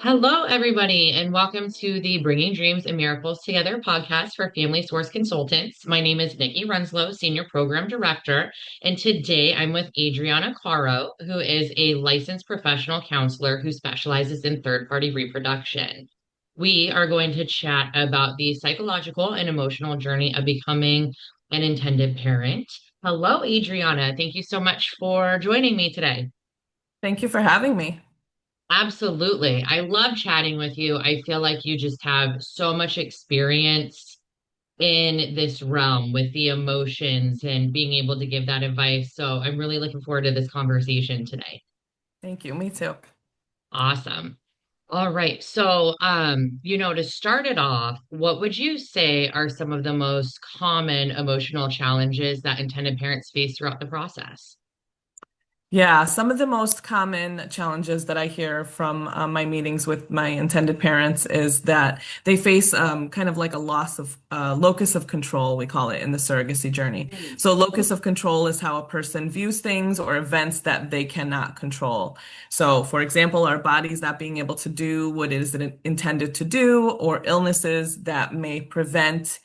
Hello, everybody, and welcome to the Bringing Dreams and Miracles Together podcast for Family Source Consultants. My name is Nikki Renslow, Senior Program Director, and today I'm with Adriana Caro, who is a licensed professional counselor who specializes in third-party reproduction. We are going to chat about the psychological and emotional journey of becoming an intended parent. Hello, Adriana. Thank you so much for joining me today. Thank you for having me. Absolutely. I love chatting with you. I feel like you just have so much experience in this realm with the emotions and being able to give that advice. So I'm really looking forward to this conversation today. Thank you. Me too. Awesome. All right. So, to start it off, what would you say are some of the most common emotional challenges that intended parents face throughout the process? Yeah, some of the most common challenges that I hear from my meetings with my intended parents is that they face kind of like a loss of locus of control, we call it in the surrogacy journey. So, locus of control is how a person views things or events that they cannot control. So, for example, our bodies not being able to do what it is intended to do, or illnesses that may prevent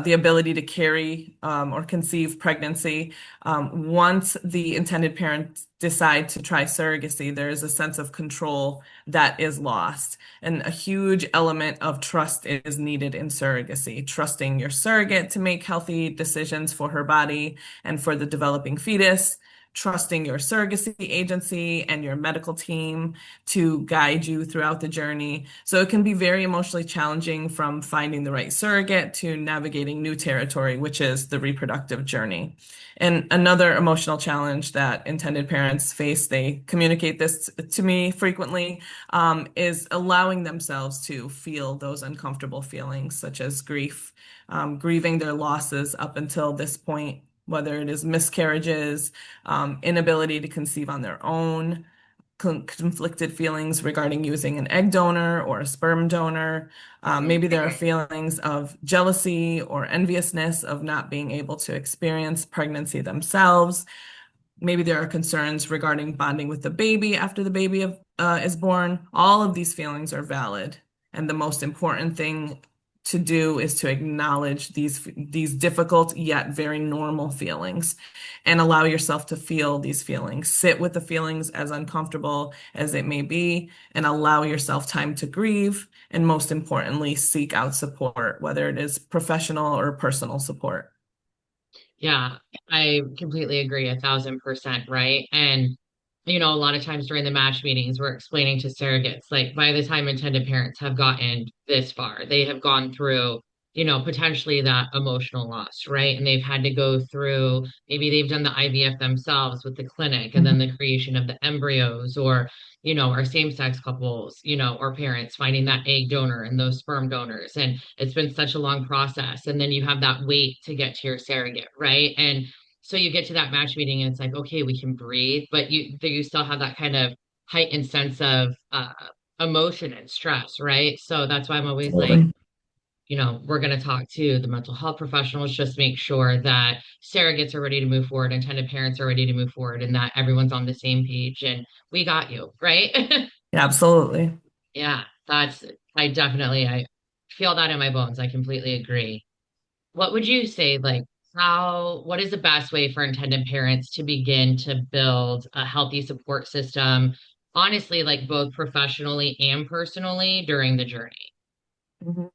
the ability to carry or conceive pregnancy. Once the intended parent decide to try surrogacy, there is a sense of control that is lost. And a huge element of trust is needed in surrogacy, trusting your surrogate to make healthy decisions for her body and for the developing fetus, trusting your surrogacy agency and your medical team to guide you throughout the journey. So it can be very emotionally challenging from finding the right surrogate to navigating new territory, which is the reproductive journey. And another emotional challenge that intended parents face, they communicate this to me frequently, is allowing themselves to feel those uncomfortable feelings, such as grief, grieving their losses up until this point, whether it is miscarriages, inability to conceive on their own, conflicted feelings regarding using an egg donor or a sperm donor. Maybe there are feelings of jealousy or enviousness of not being able to experience pregnancy themselves. Maybe there are concerns regarding bonding with the baby after the baby is born. All of these feelings are valid. And the most important thing to do is to acknowledge these difficult yet very normal feelings and allow yourself to feel these feelings. Sit with the feelings as uncomfortable as it may be and allow yourself time to grieve. And most importantly, seek out support, whether it is professional or personal support. Yeah, I completely agree 1,000%, right? And a lot of times during the match meetings, we're explaining to surrogates, like by the time intended parents have gotten this far, they have gone through, potentially that emotional loss, right? And they've had to go through, maybe they've done the IVF themselves with the clinic and then the creation of the embryos, or, our same-sex couples, or parents finding that egg donor and those sperm donors. And it's been such a long process. And then you have that wait to get to your surrogate, right? And so you get to that match meeting and it's like, okay, we can breathe, but you still have that kind of heightened sense of emotion and stress, right? So that's why I'm always like, Absolutely. we're going to talk to the mental health professionals, just make sure that surrogates are ready to move forward, intended parents are ready to move forward, and that everyone's on the same page and we got you, right? Yeah, absolutely. Yeah, I feel that in my bones. I completely agree. What would you say, like, what is the best way for intended parents to begin to build a healthy support system, honestly, like both professionally and personally during the journey? Mhm.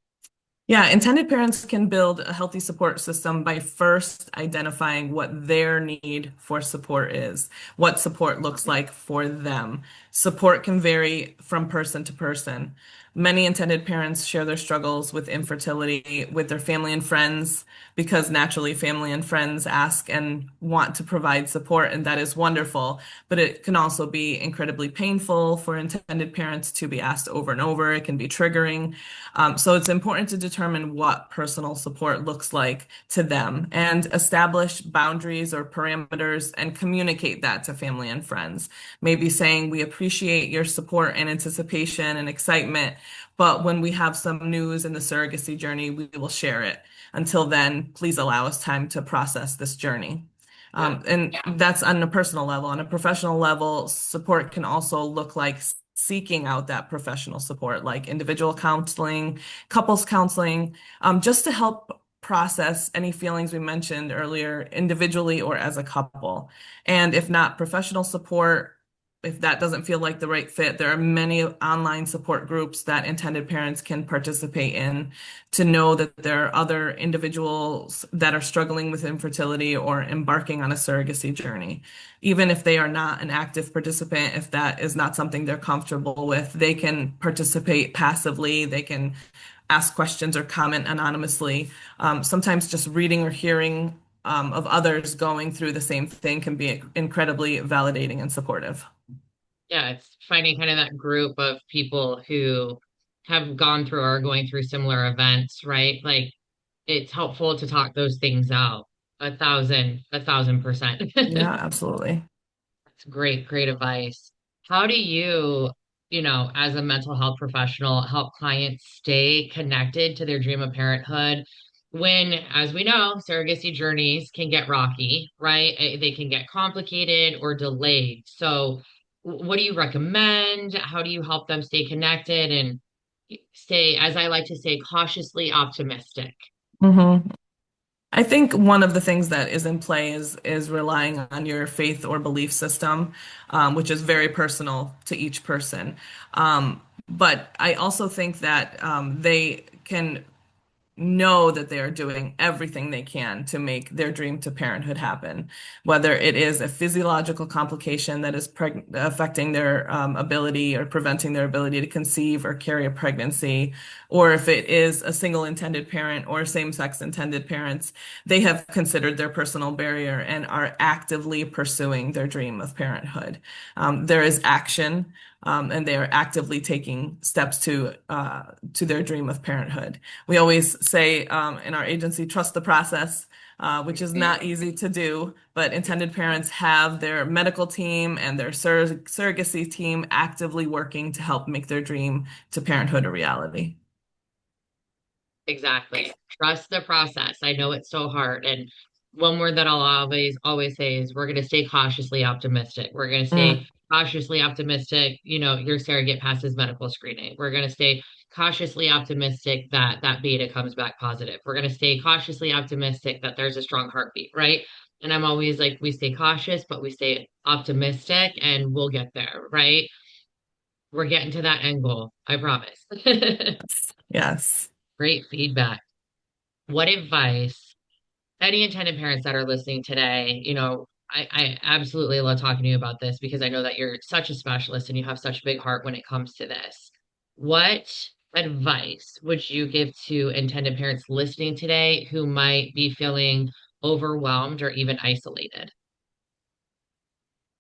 Yeah, intended parents can build a healthy support system by first identifying what their need for support is, what support looks like for them. Support can vary from person to person. Many intended parents share their struggles with infertility with their family and friends because naturally family and friends ask and want to provide support, and that is wonderful. But it can also be incredibly painful for intended parents to be asked over and over. It can be triggering. So it's important to determine what personal support looks like to them and establish boundaries or parameters and communicate that to family and friends. Maybe saying, we appreciate your support and anticipation and excitement, but when we have some news in the surrogacy journey, we will share it. Until then, please allow us time to process this journey. Yeah. And that's on a personal level. On a professional level, support can also look like seeking out that professional support, like individual counseling, couples counseling, just to help process any feelings we mentioned earlier, individually or as a couple. And if not professional support, if that doesn't feel like the right fit, there are many online support groups that intended parents can participate in to know that there are other individuals that are struggling with infertility or embarking on a surrogacy journey. Even if they are not an active participant, if that is not something they're comfortable with, they can participate passively. They can ask questions or comment anonymously. Sometimes just reading or hearing of others going through the same thing can be incredibly validating and supportive. Yeah, it's finding kind of that group of people who have gone through or are going through similar events, right? Like it's helpful to talk those things out. 1,000%. Yeah, absolutely. It's great, great advice. How do you, as a mental health professional, help clients stay connected to their dream of parenthood when, as we know, surrogacy journeys can get rocky, right? They can get complicated or delayed. So, what do you recommend? How do you help them stay connected and stay, as I like to say, cautiously optimistic? hmm I think one of the things that is in play is relying on your faith or belief system, which is very personal to each person. But I also think that they can know that they are doing everything they can to make their dream to parenthood happen, whether it is a physiological complication that is affecting their ability or preventing their ability to conceive or carry a pregnancy, or if it is a single intended parent or same-sex intended parents, they have considered their personal barrier and are actively pursuing their dream of parenthood. There is action. And they are actively taking steps to their dream of parenthood. We always say in our agency, trust the process, which is not easy to do, but intended parents have their medical team and their surrogacy team actively working to help make their dream to parenthood a reality. Exactly. Trust the process. I know it's so hard. And one word that I'll always say is we're going to stay cautiously optimistic. We're going to stay Mm, cautiously optimistic, your surrogate passes medical screening. We're going to stay cautiously optimistic that that beta comes back positive. We're going to stay cautiously optimistic that there's a strong heartbeat, right? And I'm always like, we stay cautious, but we stay optimistic and we'll get there, right? We're getting to that end goal. I promise. yes. Great feedback. What advice, any intended parents that are listening today, I absolutely love talking to you about this because I know that you're such a specialist and you have such a big heart when it comes to this. What advice would you give to intended parents listening today who might be feeling overwhelmed or even isolated?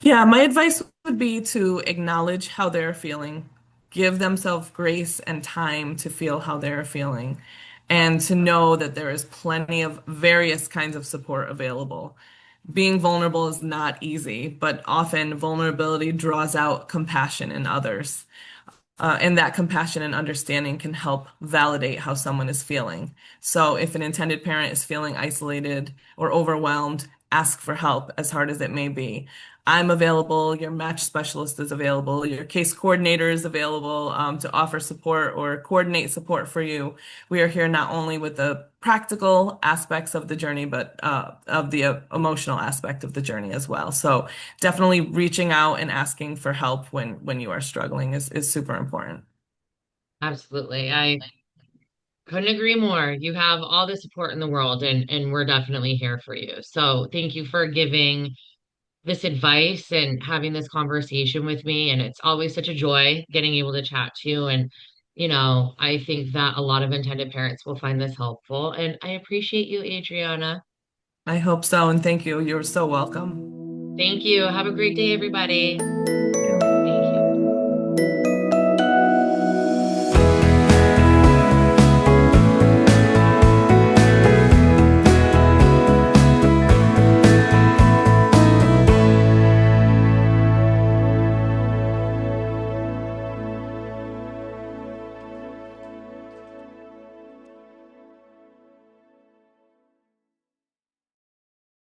Yeah, my advice would be to acknowledge how they're feeling, give themselves grace and time to feel how they're feeling, and to know that there is plenty of various kinds of support available. Being vulnerable is not easy, but often vulnerability draws out compassion in others. And that compassion and understanding can help validate how someone is feeling. So if an intended parent is feeling isolated or overwhelmed, ask for help as hard as it may be. I'm available, your match specialist is available, your case coordinator is available to offer support or coordinate support for you. We are here not only with the practical aspects of the journey, but of the emotional aspect of the journey as well. So definitely reaching out and asking for help when you are struggling is super important. Absolutely. I couldn't agree more. You have all the support in the world and we're definitely here for you. So thank you for giving this advice and having this conversation with me. And it's always such a joy getting able to chat to you. And, I think that a lot of intended parents will find this helpful. And I appreciate you, Adriana. I hope so, and thank you. You're so welcome. Thank you. Have a great day, everybody.